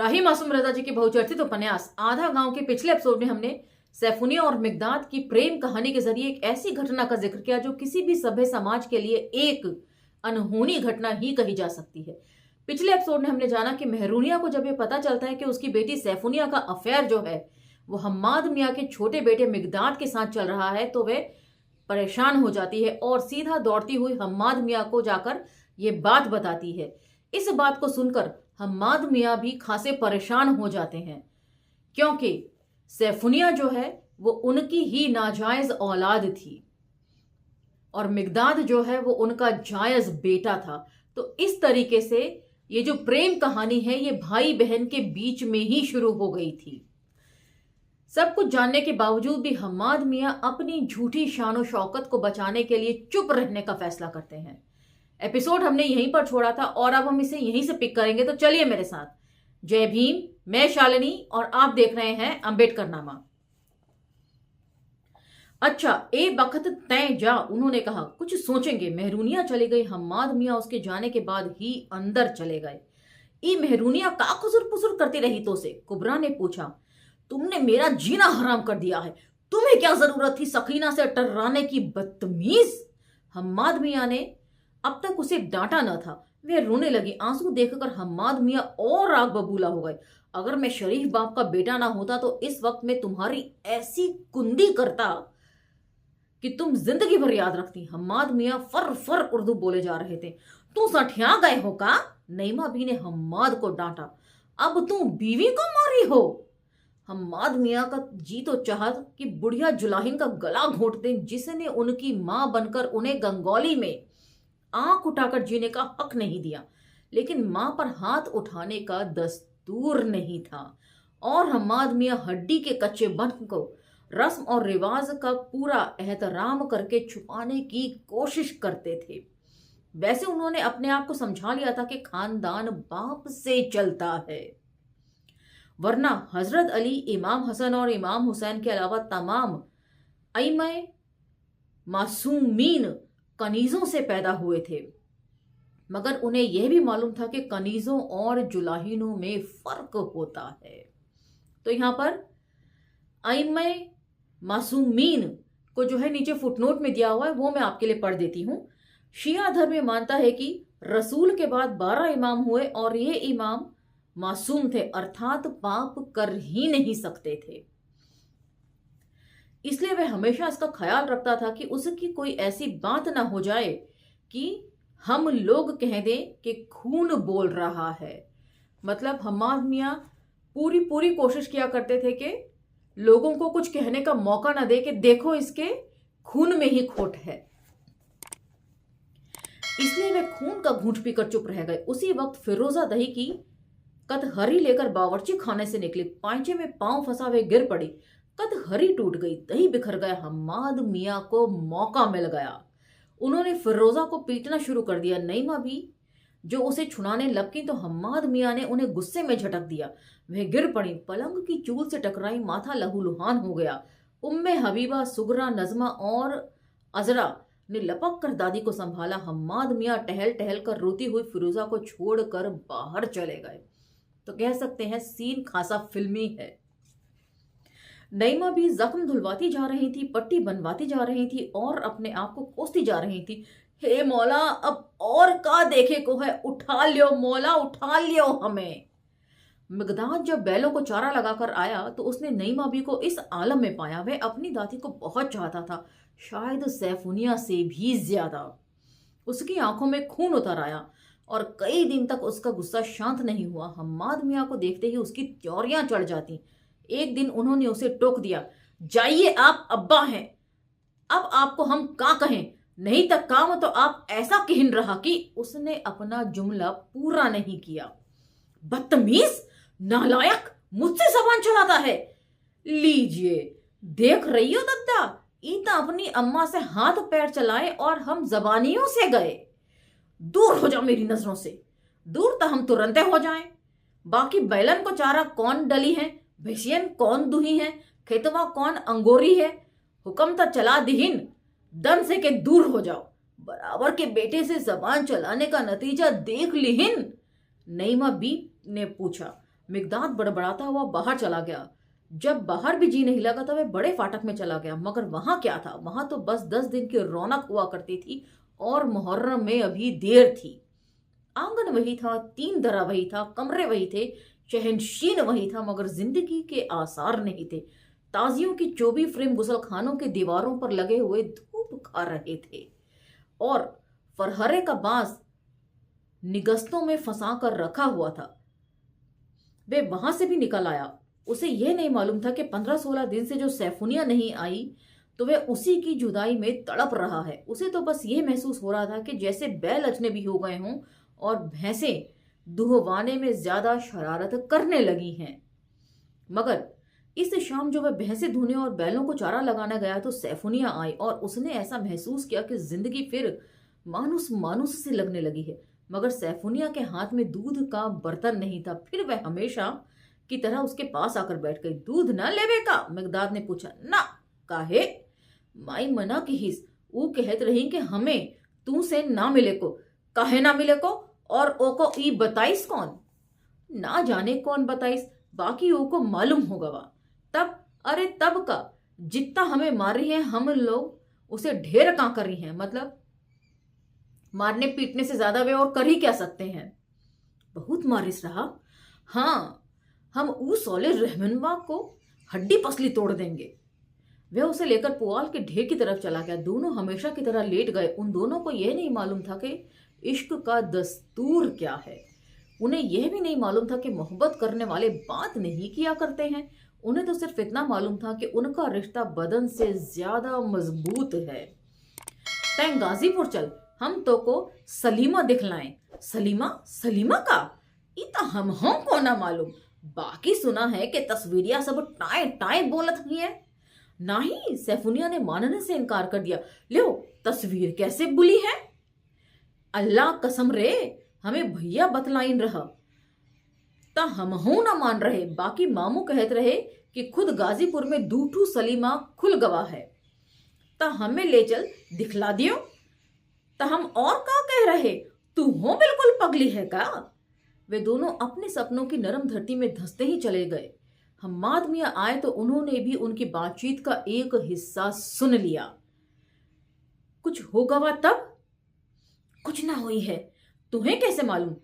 राही मासूम रजा जी के बहुचर्चित उपन्यास आधा गांव के पिछले एपिसोड में हमने सैफुनिया और मिकदाद की प्रेम कहानी के जरिए एक ऐसी घटना का जिक्र किया जो किसी भी सभ्य समाज के लिए एक अनहोनी घटना ही कही जा सकती है। पिछले एपिसोड में हमने जाना कि मेहरुनिया को जब ये पता चलता है कि उसकी बेटी सैफुनिया का अफेयर जो है वो हम्माद मियाँ के छोटे बेटे मिकदाद के साथ चल रहा है, तो वे परेशान हो जाती है और सीधा दौड़ती हुई हम्माद मियाँ को जाकर ये बात बताती है। इस बात को सुनकर हम्माद मियाँ भी खासे परेशान हो जाते हैं, क्योंकि सैफुनिया जो है वो उनकी ही नाजायज औलाद थी और मिकदाद जो है वो उनका जायज बेटा था। तो इस तरीके से ये जो प्रेम कहानी है ये भाई बहन के बीच में ही शुरू हो गई थी। सब कुछ जानने के बावजूद भी हम्माद मियाँ अपनी झूठी शानो शौकत को बचाने के लिए चुप रहने का फैसला करते हैं। एपिसोड हमने यहीं पर छोड़ा था और अब हम इसे यहीं से पिक करेंगे, तो चलिए मेरे साथ। जय भीम, मैं शालिनी और आप देख रहे हैं अंबेडकर नामा। अच्छा ए बखत तय जा, उन्होंने कहा। कुछ सोचेंगे मेहरुनिया चली गई। हम्माद मियाँ उसके जाने के बाद ही अंदर चले गए। ई मेहरुनिया का खुसुर पुसुर करती रही तो से, कुबरा ने पूछा। तुमने मेरा जीना हराम कर दिया है। तुम्हें क्या जरूरत थी सकीना से टर्राने की, बदतमीज। हम्माद मियाँ ने अब तक उसे डांटा न था। वे रोने लगी। आंसू देखकर हम्माद मियाँ और आग बबूला हो गए। अगर मैं शरीफ बाप का बेटा ना होता तो इस वक्त मैं तुम्हारी ऐसी कुंदी करता कि तुम जिंदगी भर याद रखती। हम्माद मियाँ फर फर उर्दू बोले जा रहे थे। तू सठिया गए हो का? नईमा भी ने हम्माद को डांटा। अब तू बीवी को मारी हो? हम्माद मियाँ का जी तो चाहत कि बुढ़िया जुलाहिन का गला घोंट दें, जिसने उनकी मां बनकर उन्हें गंगौली में आंख उठाकर जीने का हक नहीं दिया, लेकिन मां पर हाथ उठाने का दस्तूर नहीं था। और हम्माद मियाँ हड्डी के कच्चे बन को रस्म और रिवाज का पूरा एहतराम करके छुपाने की कोशिश करते थे। वैसे उन्होंने अपने आप को समझा लिया था कि खानदान बाप से चलता है, वरना हजरत अली, इमाम हसन और इमाम हुसैन के अलावा तमाम अइम्मा मासूमीन कनीजों से पैदा हुए थे। मगर उन्हें यह भी मालूम था कि कनीजों और जुलाहिनों में फर्क होता है। तो यहां पर अइम्मा मासूमीन को जो है नीचे फुटनोट में दिया हुआ है, वो मैं आपके लिए पढ़ देती हूं। शिया धर्म में मानता है कि रसूल के बाद 12 इमाम हुए और ये इमाम मासूम थे, अर्थात पाप कर ही नहीं सकते थे। इसलिए वह हमेशा इसका ख्याल रखता था कि उसकी कोई ऐसी बात ना हो जाए कि हम लोग कह दें कि खून बोल रहा है। मतलब हम्माद मियाँ पूरी कोशिश किया करते थे कि लोगों को कुछ कहने का मौका ना दे कि देखो इसके खून में ही खोट है। इसलिए वे खून का घूंट पीकर चुप रह गए। उसी वक्त फिरोजा दही की कटहरी लेकर बावर्ची खाने से निकली। पांचे में पांव फंसा वे गिर पड़ी। कटहरी टूट गई, दही बिखर गया। हम्माद मियाँ को मौका मिल गया। उन्होंने फिरोजा को पीटना शुरू कर दिया। नईमा भी जो उसे छुड़ाने लपकी तो हम्माद मियाँ ने उन्हें गुस्से में झटक दिया। वह गिर पड़ी, पलंग की चूल से टकराई, माथा लहूलुहान हो गया। उम्मे हबीबा, सुगरा, नजमा और अजरा ने लपक कर दादी को संभाला। हम्माद मियाँ टहल टहल कर रोती हुई फिरोजा को छोड़कर बाहर चले गए। तो कह सकते हैं सीन खासा फिल्मी है। नईमा भी जख्म धुलवाती जा रही थी, पट्टी बनवाती जा रही थी और अपने आप को कोसती जा रही थी। हे मौला, अब और का देखे को है, उठा लियो मौला, उठा लियो हमें। मिकदाद जब बैलों को चारा लगाकर आया तो उसने नईमा भी को इस आलम में पाया। वह अपनी दादी को बहुत चाहता था, शायद सैफुनिया से भी ज्यादा। उसकी आंखों में खून उतर आया और कई दिन तक उसका गुस्सा शांत नहीं हुआ। हम्माद मियाँ को देखते ही उसकी त्योरियां चढ़ जाती। एक दिन उन्होंने उसे टोक दिया, जाइए आप अब्बा हैं, अब आपको हम का कहें, नहीं तक काम तो आप ऐसा कहन रहा कि उसने अपना जुमला पूरा नहीं किया। बदतमीज, नालायक, मुझसे जबान चलाता है। लीजिए देख रही हो दद्दा, ईता अपनी अम्मा से हाथ पैर चलाए और हम जबानियों से गए। दूर हो जाओ मेरी नजरों से, दूर तो हम तुरंत हो जाएं। बाकी बैलन को चारा कौन डली है, भैसियन कौन दुही है, खेतवा कौन अंगोरी है, हुक्म तो चला दिहिन, दन से के दूर हो जाओ। बराबर के बेटे से जबान चलाने का नतीजा देख लिहिन। नईमा बी ने पूछा। मिकदाद बड़बड़ाता हुआ बाहर चला गया। जब बाहर भी जी नहीं लगा तो वह बड़े फाटक में चला गया। मगर वहां क्या था, वहां तो बस 10 दिन की रौनक हुआ करती थी और मुहर्रम में अभी देर थी। आंगन वही था, 3 दरा वही था, कमरे वही थे, शहनशीन वही था, मगर जिंदगी के आसार नहीं थे। ताजियों की 24 फ्रेम गुसलखानों के दीवारों पर लगे हुए धूप खा रहे थे और फरहरे का बांस निगस्तों में फंसा कर रखा हुआ था। वे वहां से भी निकल आया। उसे यह नहीं मालूम था कि 15-16 दिन से जो सैफुनिया नहीं आई तो वह उसी की जुदाई में तड़प रहा है। उसे तो बस यह महसूस हो रहा था कि जैसे बैल अजनबी हो गए हों और भैंसें दुहवाने में ज्यादा शरारत करने लगी हैं। मगर इस शाम जो वह भैंसें धोने और बैलों को चारा लगाने गया तो सैफुनिया आई और उसने ऐसा महसूस किया कि जिंदगी फिर मानुस मानुस से लगने लगी है। मगर सैफुनिया के हाथ में दूध का बर्तन नहीं था। फिर वह हमेशा की तरह उसके पास आकर बैठ गई। दूध ना लेवे का? मिकदाद ने पूछा। ना। काहे? माई मना की हिस। वो कहत रही कि हमें तू से ना मिले को। काहे ना मिले को? और ओको ई बताइस कौन? ना जाने कौन बताइस, बाकी ओको मालूम होगा वा। तब? अरे तब का जितना हमें मारी है हम लोग उसे ढेर का करी हैं। मतलब मारने पीटने से ज्यादा वे और कर ही क्या सकते हैं? बहुत मारिस रहा। हाँ, हम उस सोले रहमनवा को हड्डी पसली तोड़ देंगे। वह उसे लेकर पुआल के ढेर की तरफ चला गया। दोनों हमेशा की तरह लेट गए। उन दोनों को यह नहीं मालूम था कि इश्क का दस्तूर क्या है। उन्हें यह भी नहीं मालूम था कि मोहब्बत करने वाले बात नहीं किया करते हैं। उन्हें तो सिर्फ इतना मालूम था कि उनका रिश्ता बदन से ज्यादा मजबूत है। तैं गाजीपुर चल, हम तो को सलीमा दिखलाएं। सलीमा? सलीमा का? इता हम को ना मालूम। बाकी सुना है कि तस्वीरिया सब टाए टाए बोलत ही है। नहीं, सैफुनिया ने मानने से इनकार कर दिया। लो, तस्वीर कैसे बुली है? अल्लाह कसम रे, हमें भैया बतलाइन रहा ता हम ना मान रहे। बाकी मामू कहत रहे कि खुद गाजीपुर में दूठू सलीमा खुल गवा है। ता हमें ले चल दिखला दियो। ता हम और का कह रहे, तू हो बिल्कुल पगली है का? वे दोनों अपने सपनों की नरम धरती में धंसते ही चले गए। हम्माद मियां आए तो उन्होंने भी उनकी बातचीत का एक हिस्सा सुन लिया। कुछ हो गवा तब? कुछ ना हुई है। तुम्हें कैसे मालूम?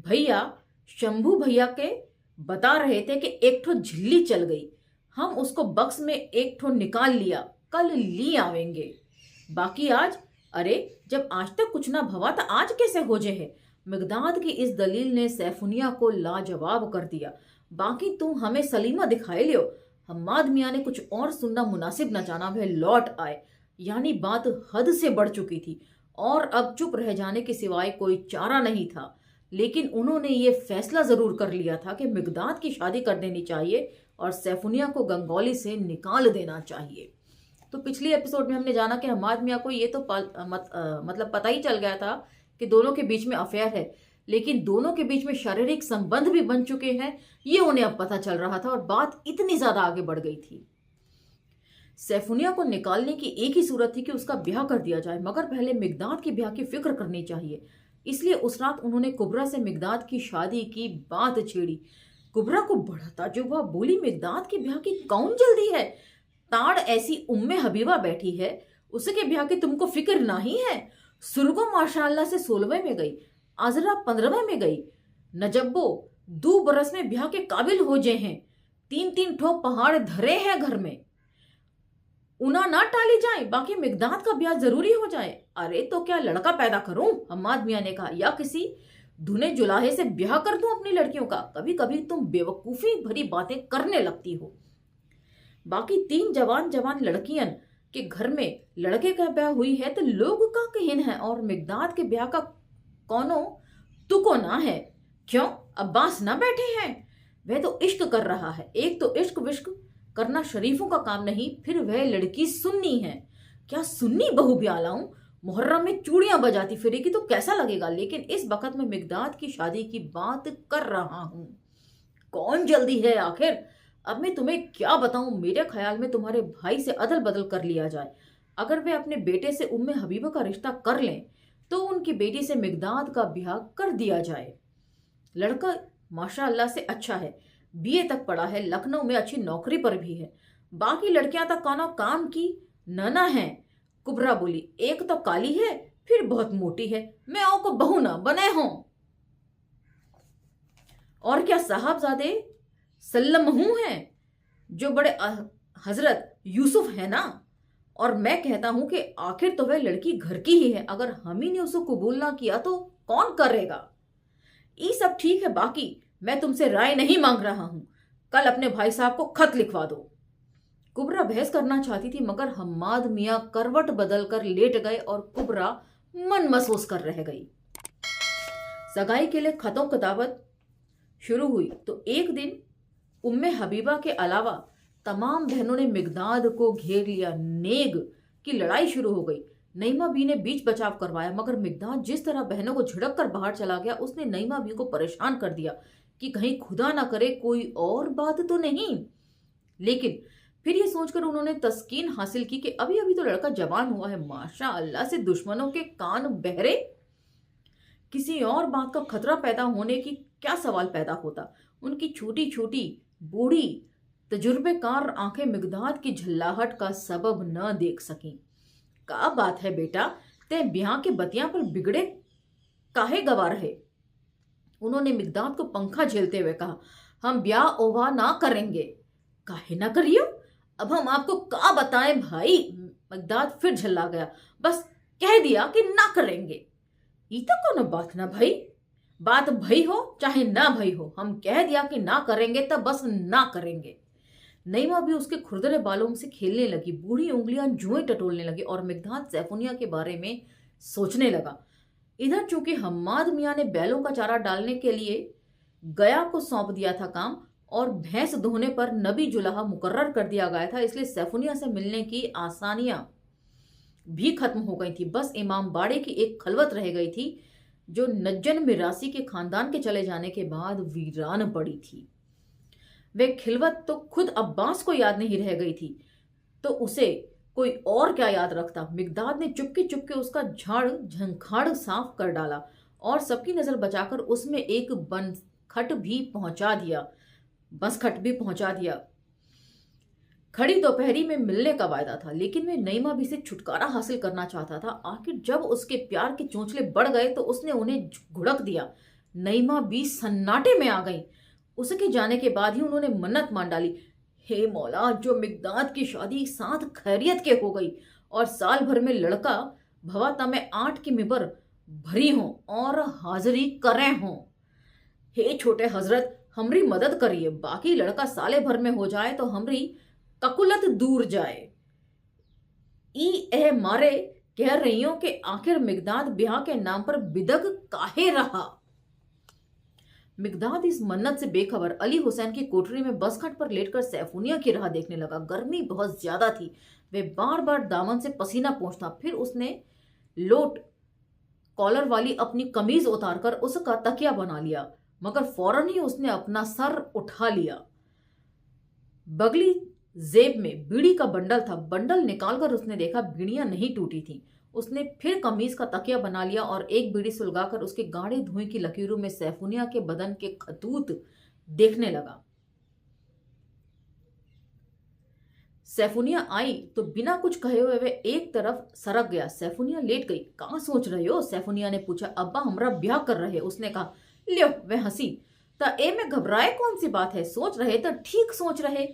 भैया, शंभू भैया के बता रहे थे कि एक ठो झिल्ली चल गई। हम उसको बक्स में एक ठो निकाल लिया, कल ली आवेंगे। बाकी आज? अरे जब आज तक कुछ ना भवा तो आज कैसे हो जे है? मिकदाद की इस दलील ने सैफुनिया को लाजवाब कर दिया। बाकी तुम हमें सलीमा दिखाए लियो। हम्माद मियां ने कुछ और सुनना मुनासिब न जाना, वह लौट आए। यानी बात हद से बढ़ चुकी थी और अब चुप रह जाने के सिवाय कोई चारा नहीं था। लेकिन उन्होंने ये फैसला जरूर कर लिया था कि मिकदाद की शादी कर देनी चाहिए और सैफुनिया को गंगौली से निकाल देना चाहिए। तो पिछली एपिसोड में हमने जाना कि हम्माद मियां को ये तो मतलब पता ही चल गया था कि दोनों के बीच में अफेयर है, लेकिन दोनों के बीच में शारीरिक संबंध भी बन चुके हैं, ये उन्हें अब पता चल रहा था और बात इतनी ज्यादा आगे बढ़ गई थी। सैफुनिया को निकालने की एक ही सूरत थी कि उसका ब्याह कर दिया जाए, मगर पहले मिकदाद के ब्याह की फिक्र करनी चाहिए। इसलिए उस रात उन्होंने कुबरा से मिकदाद की शादी की बात छेड़ी। कुबरा को बड़ा ताज्जुब हुआ, बोली मिकदाद के ब्याह की कौन जल्दी है? ताड़ ऐसी उम्मे हबीबा बैठी है, उसके ब्याह की तुमको फिक्र नहीं है? सुरगो माशाअल्लाह से 16वें में गई, आजरा 15वें में गई, नजब्बो 2 बरस में ब्याह के काबिल हो जे हैं, 3-3 ठो पहाड़ धरे हैं घर में, उना ना टाली जाए, बाकी मिकदाद का ब्याह जरूरी हो जाए। अरे तो क्या लड़का पैदा करूं? हम्माद मियां ने कहा, या किसी धुने जुलाहे से ब्याह कर दूं अपनी लड़कियों का? कभी कभी तुम बेवकूफी भरी बातें करने लगती हो। बाकी 3 जवान जवान लड़कियन के घर में लड़के का ब्याह हुई है तो लोग का कहन है, और मिकदाद के ब्याह का कौनो तुको ना है। क्यों? अब्बास ना बैठे हैं? वह तो इश्क कर रहा है। एक तो इश्क विश्क करना शरीफों का काम नहीं, फिर वह लड़की सुन्नी है। क्या सुन्नी बहू ब्याह लाऊं? मुहर्रम में चूड़ियां बजाती फिरेगी तो कैसा लगेगा? लेकिन इस वक्त में मिकदाद की शादी की बात कर रहा हूं। कौन जल्दी है आखिर? अब मैं तुम्हें क्या बताऊं, मेरे ख्याल में तुम्हारे भाई से अदल बदल कर लिया जाए। अगर वे अपने बेटे से उम्मे हबीबा का रिश्ता कर लें तो उनकी बेटी से मिकदाद का ब्याह कर दिया जाए। लड़का माशाअल्लाह से अच्छा है, बीए तक पढ़ा है, लखनऊ में अच्छी नौकरी पर भी है। बाकी लड़कियां तो कोनो काम की न है। कुबरा बोली, एक तो काली है, फिर बहुत मोटी है, मैं ओ को बहू ना बने हूं। और क्या साहबजादे सल्लमहू हैं, जो बड़े हजरत यूसुफ है ना। और मैं कहता हूं कि आखिर तो वह लड़की घर की ही है, अगर हम ही ने उसे कबूल ना किया तो कौन करेगा। ये सब ठीक है, बाकी मैं तुमसे राय नहीं मांग रहा हूं, कल अपने भाई साहब को खत लिखवा दो। कुबरा बहस करना चाहती थी, मगर हम्माद मियां करवट बदलकर लेट गए और कुबरा मन महसूस कर रह गई। सगाई के लिए खतों किताबत शुरू हुई तो एक दिन उम्मे हबीबा के अलावा तमाम बहनों ने मिगदाद को घेर लिया। नेग की लड़ाई शुरू हो गई। नईमा बी ने बीच बचाव करवाया, मगर मिगदाद जिस तरह बहनों को झिड़क कर बाहर चला गया, उसने नईमा बी को परेशान कर दिया कि कहीं खुदा ना करे कोई और बात तो नहीं। लेकिन फिर ये सोचकर उन्होंने तस्कीन हासिल की कि अभी अभी तो लड़का जवान हुआ है, माशा अल्लाह से दुश्मनों के कान बहरे। किसी और बात का खतरा पैदा होने की क्या सवाल पैदा होता। उनकी छोटी छोटी बूढ़ी तजुर्बेकार आंखें मिगदाद की झल्लाहट का सबब न देख सकी। का बात है बेटा, ते ब्याह के बतियां पर बिगड़े काहे गवा रहे। उन्होंने मिगदाद को पंखा झेलते हुए कहा, हम ब्याह ओवा ना करेंगे। काहे ना करियो, अब हम आपको का बताएं भाई। मिगदाद फिर झल्ला गया, बस कह दिया कि ना करेंगे। ई तो कोनो बात ना भाई, बात भई हो चाहे ना भई हो, हम कह दिया कि ना करेंगे तब बस ना करेंगे। नईमा भी उसके खुरदरे बालों से खेलने लगी, बूढ़ी उंगलियां जुएं टटोलने लगी और मिगदाद सैफुनिया के बारे में सोचने लगा। इधर चूंकि हम्माद मियां ने बैलों का चारा डालने के लिए गया को सौंप दिया था काम, और भैंस धोने पर नबी जुलाहा मुकर्रर कर दिया गया था, इसलिए सैफुनिया से मिलने की आसानियां भी खत्म हो गई थी। बस इमाम बाड़े की एक खलवत रह गई थी, जो नज्जन मिरासी के खानदान के चले जाने के बाद वीरान पड़ी थी। वे खिलवत तो खुद अब्बास को याद नहीं रह गई थी, तो उसे कोई और क्या याद रखता। मिगदाद ने चुपके चुपके उसका झाड़ झंखाड़ साफ कर डाला और सबकी नजर बचाकर उसमें एक बसखट भी पहुंचा दिया। खड़ी दोपहरी में मिलने का वायदा था, लेकिन वह नईमा भी से छुटकारा हासिल करना चाहता था। आखिर जब उसके प्यार के चोंचले बढ़ गए तो उसने उन्हें घुड़क दिया। नईमा भी सन्नाटे में आ गई। उसके जाने के बाद ही उन्होंने मन्नत मान डाली, हे मौला, जो मिगदाद की शादी 7 खैरियत के हो गई और साल भर में लड़का भवाता में 8 की मिबर भरी हो और हाजिरी करे हो। हे छोटे हजरत, हमरी मदद करिए, बाकी लड़का साले भर में हो जाए तो हमरी ककुलत दूर जाए। ई ए मारे कह रही हूं कि आखिर मिगदाद ब्याह के नाम पर बिदग काहे रहा। मिगदाद इस मन्नत से बेखबर अली हुसैन की कोठरी में बसखट पर लेटकर सैफुनिया की राह देखने लगा। गर्मी बहुत ज्यादा थी, वे बार बार दामन से पसीना पोंछता। फिर उसने लोट कॉलर वाली अपनी कमीज उतारकर उसका तकिया बना लिया, मगर फौरन ही उसने अपना सर उठा लिया। बगली जेब में बीड़ी का बंडल था। बंडल निकालकर उसने देखा बीड़ियां नहीं टूटी थी। उसने फिर कमीज का तकिया बना लिया और एक बीड़ी सुलगाकर उसके गाढ़े धुएं की लकीरों में सैफुनिया के बदन के खतूत देखने लगा। सैफुनिया आई तो बिना कुछ कहे हुए वे एक तरफ सरक गया। सैफुनिया लेट गई। कहां सोच रहे हो? सैफुनिया ने पूछा। अब्बा हमरा ब्याह कर रहे, उसने कहा। लियो, वह हंसी। ता ए में घबराए कौन सी बात है? सोच रहे तो ठीक सोच रहे।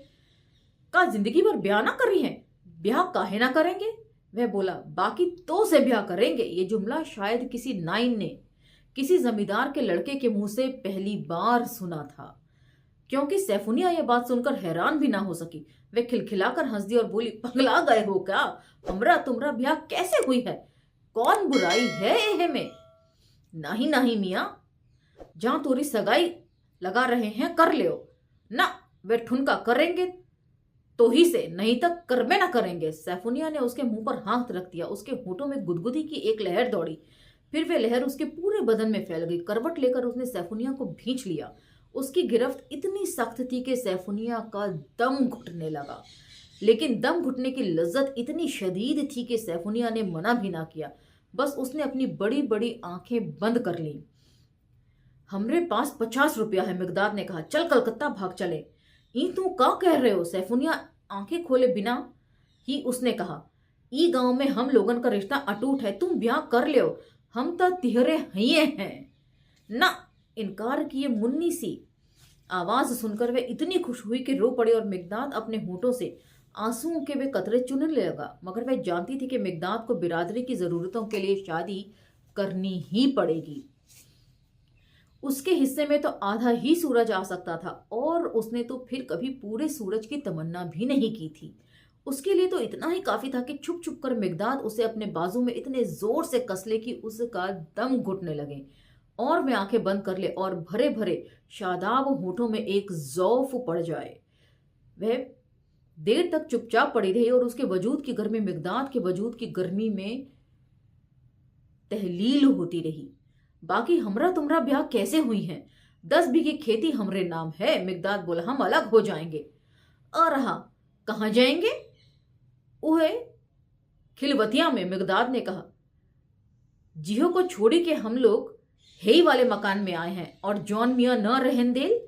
का जिंदगी भर ब्याह ना करी है? ब्याह काहे ना करेंगे? वह बोला। बाकी तो से ब्याह करेंगे। ये जुमला शायद किसी नाइन ने किसी जमींदार के लड़के के मुंह से पहली बार सुना था, क्योंकि सैफुनिया यह बात सुनकर हैरान भी ना हो सकी। वे खिलखिलाकर हंस दी और बोली, पगला गए हो क्या? हमरा तुमरा ब्याह कैसे हुई है? कौन बुराई है एहे में? नहीं नहीं मियाँ, जहां तोरी सगाई लगा रहे हैं कर ले ना। वे ठुनका करेंगे तो ही से, नहीं तक करबे ना करेंगे। सैफुनिया ने उसके मुंह पर हाथ रख दिया। उसके होठों में गुदगुदी की एक लहर दौड़ी, फिर वे लहर उसके पूरे बदन में फैल गई। करवट लेकर उसने सैफुनिया को भींच लिया। उसकी गिरफ्त इतनी सख्त थी कि सैफुनिया का दम घुटने लगा, लेकिन दम घुटने की लज्जत इतनी शदीद थी कि सैफुनिया ने मना भी ना किया। बस उसने अपनी बड़ी बड़ी आंखें बंद कर लीं। हमरे पास 50 रुपया है, मिगदाद ने कहा। चल कलकत्ता भाग चले। ई तू का कह रहे हो? सैफुनिया आंखें खोले बिना ही उसने कहा। ई गांव में हम लोगन का रिश्ता अटूट है, तुम ब्याह कर लियो, हम तो तिहरे हइये हैं ना। इनकार किए मुन्नी सी आवाज सुनकर वे इतनी खुश हुई कि रो पड़ी और मिगदाद अपने होठों से आंसुओं के वे कतरे चुनने लगा। मगर वह जानती थी कि मिगदाद को बिरादरी की जरूरतों के लिए शादी करनी ही पड़ेगी। उसके हिस्से में तो आधा ही सूरज आ सकता था और उसने तो फिर कभी पूरे सूरज की तमन्ना भी नहीं की थी। उसके लिए तो इतना ही काफी था कि छुप छुप कर मिगदाद उसे अपने बाजू में इतने जोर से कस ले कि उसका दम घुटने लगे और वह आंखें बंद कर ले और भरे भरे शादाब होठों में एक जौफ पड़ जाए। वह देर तक चुपचाप पड़ी रही और उसके वजूद की गर्मी मिगदाद के वजूद की गर्मी में तहलील होती रही। बाकी हमरा तुमरा ब्याह कैसे हुई है? 10 बीघे खेती हमरे नाम है, मिगदाद बोला। हम अलग हो जाएंगे। और रहा कहां जाएंगे? उहे खिलवतिया में, मिगदाद ने कहा। जिहो को छोड़ी के हम लोग हेई वाले मकान में आए हैं और जॉन मियां न रहन देल।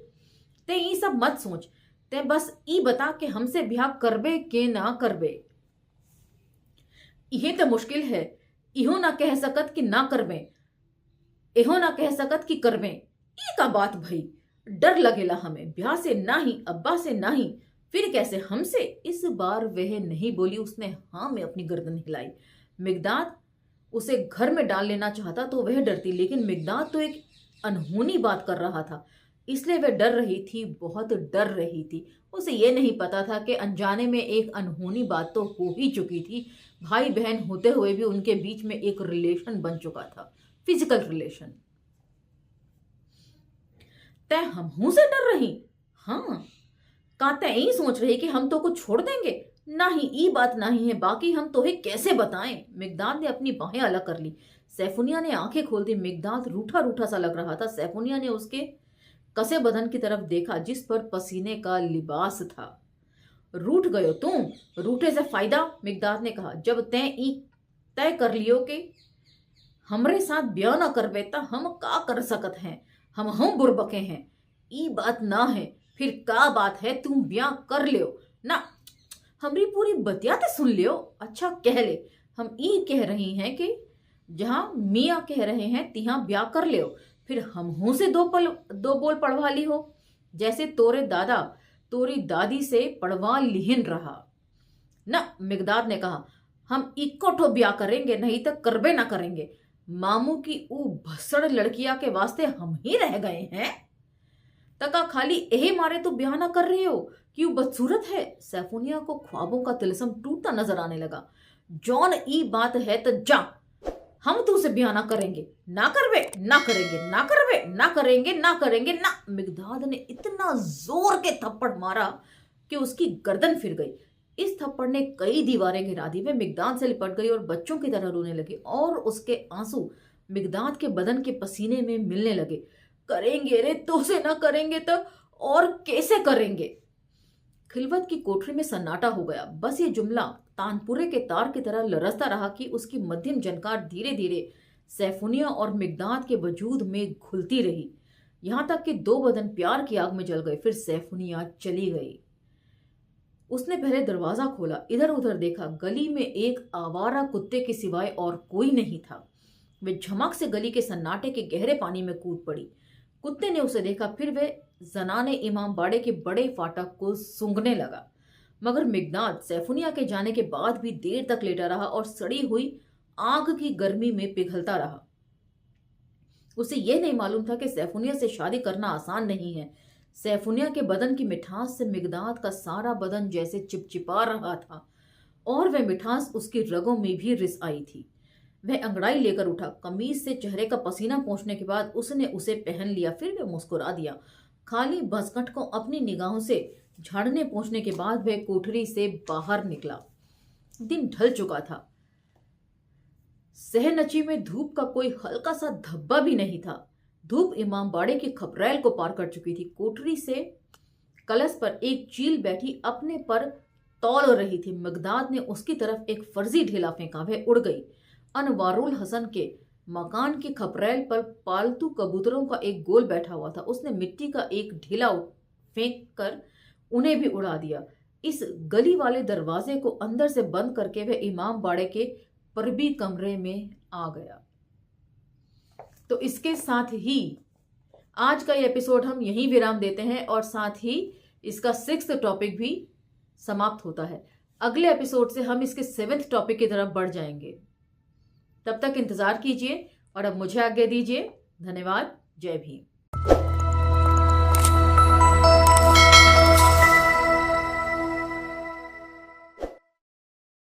ते ई सब मत सोच, ते बस ई बता के हमसे ब्याह करबे के ना करबे। इहे तो मुश्किल है, इहो ना कह सकत कि ना करबे, एहो ना कह सकत कि करबे। ई का बात भई, डर लगेला हमें, ब्याह से ना ही, अब्बा से ना ही, फिर कैसे हमसे? इस बार वह नहीं बोली, उसने हाँ में अपनी गर्दन हिलाई। मिगदाद उसे घर में डाल लेना चाहता तो वह डरती, लेकिन मिगदाद तो एक अनहोनी बात कर रहा था, इसलिए वह डर रही थी, बहुत डर रही थी। उसे यह नहीं पता था कि अनजाने में एक अनहोनी बात तो हो ही चुकी थी। भाई बहन होते हुए भी उनके बीच में एक रिलेशन बन चुका था, फिजिकल रिलेशन। तय हमहू से डर रही? हाँ, का तय यही सोच रही कि हम तो को छोड़ देंगे? नहीं, ई बात नहीं है, बाकी हम तोहे कैसे बताएं? मिगदाद ने अपनी बाहें अलग कर ली। सैफुनिया ने आंखें खोल दी। मिगदाद रूठा रूठा सा लग रहा था। सैफुनिया ने उसके कसे बदन की तरफ देखा जिस पर पसीने का लिबास था। रूठ गयो तुम? रूठे से फायदा, मिगदाद ने कहा। जब तय ई तय कर लियो कि हमरे साथ ब्याह न करबे त हम का कर सकत हैं? हम बुरबके हैं। ई बात ना है, फिर का बात है? तुम ब्याह कर लियो ना? हमरी पूरी बतियाते सुन लियो। अच्छा कह ले, हम ई कह रही हैं कि जहां मियाँ कह रहे हैं तिहां ब्याह कर लियो। फिर हमहू से दो बोल पढ़वा ली हो, जैसे तोरे दादा तोरी दादी से पढ़वा लिहिन रहा ना। मिगदाद ने कहा, हम इक्को ठो ब्याह करेंगे, नहीं तो करबे ना करेंगे। मामू की ऊ भसड़ लड़किया के वास्ते हम ही रह गए हैं। तका खाली यही मारे तो ब्याह ना कर रहे हो कि वो बदसूरत है? सैफुनिया को ख्वाबों का तिलस्म टूटता नजर आने लगा। जॉन ई बात है तो जा, हम तो उसे ब्याह ना करेंगे, ना करवे, ना करेंगे, ना करवे, ना करेंगे, ना करेंगे ना। मिगदाद ने इतना जोर के थप्पड़ मारा कि उसकी गर्दन फिर गई। इस थप्पड़ ने कई दीवारें गिरा दी। वह मिगदाद से लिपट गई और बच्चों की तरह रोने लगी और उसके आंसू मिगदाद के बदन के पसीने में मिलने लगे। करेंगे रे, तो से ना करेंगे तो और कैसे करेंगे? खिलवत की कोठरी में सन्नाटा हो गया। बस ये जुमला तानपुरे के तार की तरह लरसता रहा कि उसकी मध्यम जनकार धीरे धीरे सैफुनिया और मिगदाद के वजूद में घुलती रही, यहां तक कि दो बदन प्यार की आग में जल गए। फिर सैफुनिया चली गई। उसने पहले दरवाजा खोला, इधर उधर देखा। गली में एक आवारा कुत्ते के सिवाय और कोई नहीं था। वे झमक से गली के सन्नाटे के गहरे पानी में कूद पड़ी। कुत्ते ने उसे देखा, फिर वे जनाने इमाम बाड़े के बड़े फाटक को सूंघने लगा। मगर मिगदाद सैफुनिया के जाने के बाद भी देर तक लेटा रहा और सड़ी हुई आग की गर्मी में पिघलता रहा। उसे यह नहीं मालूम था कि सैफुनिया से शादी करना आसान नहीं है। सैफुनिया के बदन की मिठास से मिगदाद का सारा बदन जैसे चिपचिपा रहा था और वह मिठास उसकी रगों में भी रिस आई थी। वह अंगड़ाई लेकर उठा। कमीज से चेहरे का पसीना पोंछने के बाद उसने उसे पहन लिया। फिर वह मुस्कुरा दिया। खाली बसकट को अपनी निगाहों से झाड़ने पोंछने के बाद वह कोठरी से बाहर निकला। दिन ढल चुका था। सहनची में धूप का कोई हल्का सा धब्बा भी नहीं था। धूप इमाम बाड़े की खपरेल को पार कर चुकी थी। कोठरी से कलश पर एक चील बैठी अपने पर तौल रही थी। मिगदाद ने उसकी तरफ एक फर्जी ढेला फेंका, वह उड़ गई। अनवारुल हसन के मकान की खपरेल पर पालतू कबूतरों का एक गोल बैठा हुआ था। उसने मिट्टी का एक ढेला फेंक कर उन्हें भी उड़ा दिया। इस गली वाले दरवाजे को अंदर से बंद करके वह इमाम बाड़े के परबी कमरे में आ गया। तो इसके साथ ही आज का ये एपिसोड हम यहीं विराम देते हैं और साथ ही इसका 6th टॉपिक भी समाप्त होता है। अगले एपिसोड से हम इसके 7th टॉपिक की तरफ बढ़ जाएंगे। तब तक इंतजार कीजिए और अब मुझे आज्ञा दीजिए। धन्यवाद। जय भीम।